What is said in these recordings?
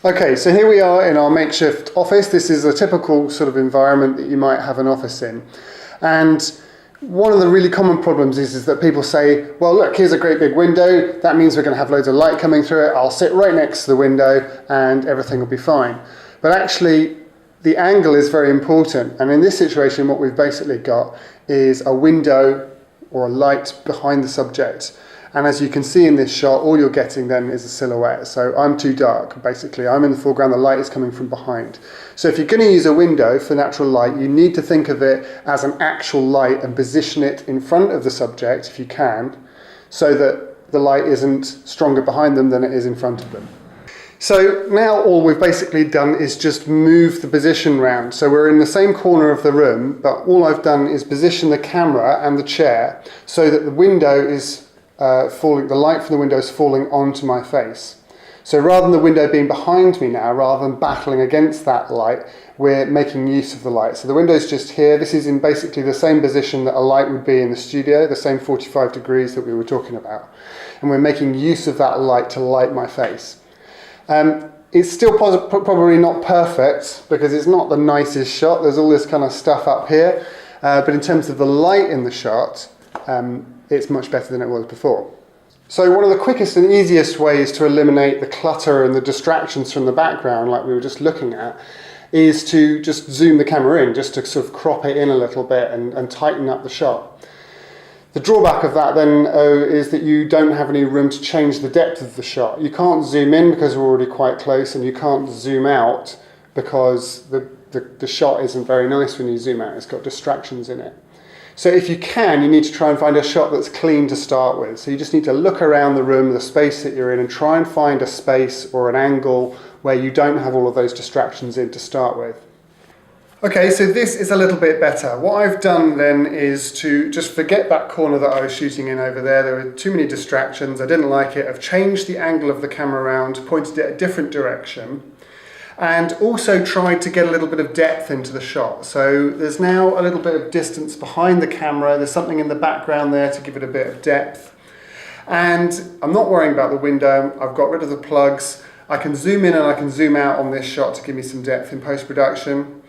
Okay, so here we are in our makeshift office. This is a typical sort of environment that you might have an office in. And one of the really common problems is that people say, well, look, here's a great big window. That means we're going to have loads of light coming through it. I'll sit right next to the window and everything will be fine. But actually, the angle is very important. And in this situation, what we've basically got is a window or a light behind the subject. And as you can see in this shot, all you're getting then is a silhouette. So I'm too dark, basically. I'm in the foreground, the light is coming from behind. So if you're going to use a window for natural light, you need to think of it as an actual light and position it in front of the subject, if you can, so that the light isn't stronger behind them than it is in front of them. So now all we've basically done is just move the position round. So we're in the same corner of the room, but all I've done is position the camera and the chair so that the window is the light from the window is falling onto my face. So rather than the window being behind me now, rather than battling against that light, we're making use of the light. So the window's just here. This is in basically the same position that a light would be in the studio, the same 45 degrees that we were talking about. And we're making use of that light to light my face. It's still probably not perfect because it's not the nicest shot. There's all this kind of stuff up here. But in terms of the light in the shot, it's much better than it was before. So one of the quickest and easiest ways to eliminate the clutter and the distractions from the background, like we were just looking at, is to just zoom the camera in, just to sort of crop it in a little bit and tighten up the shot. The drawback of that then is that you don't have any room to change the depth of the shot. You can't zoom in because we're already quite close, and you can't zoom out because the shot isn't very nice when you zoom out. It's got distractions in it. So if you can, you need to try and find a shot that's clean to start with. So you just need to look around the room, the space that you're in, and try and find a space or an angle where you don't have all of those distractions in to start with. Okay, so this is a little bit better. What I've done then is to just forget that corner that I was shooting in over there. There were too many distractions. I didn't like it. I've changed the angle of the camera around, pointed it a different direction, and also tried to get a little bit of depth into the shot. So there's now a little bit of distance behind the camera. There's something in the background there to give it a bit of depth. And I'm not worrying about the window. I've got rid of the plugs. I can zoom in and I can zoom out on this shot to give me some depth in post-production.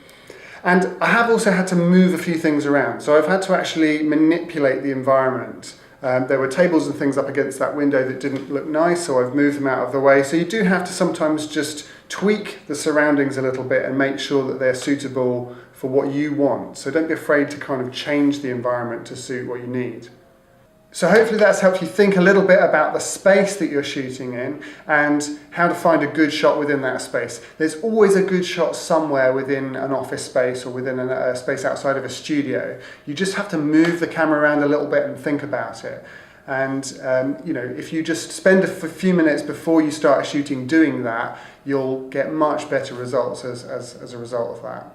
And I have also had to move a few things around. So I've had to actually manipulate the environment. There were tables and things up against that window that didn't look nice, so I've moved them out of the way. So you do have to sometimes just tweak the surroundings a little bit and make sure that they're suitable for what you want. So don't be afraid to kind of change the environment to suit what you need. So hopefully that's helped you think a little bit about the space that you're shooting in and how to find a good shot within that space. There's always a good shot somewhere within an office space or within a space outside of a studio. You just have to move the camera around a little bit and think about it. And if you just spend a few minutes before you start shooting doing that, you'll get much better results as a result of that.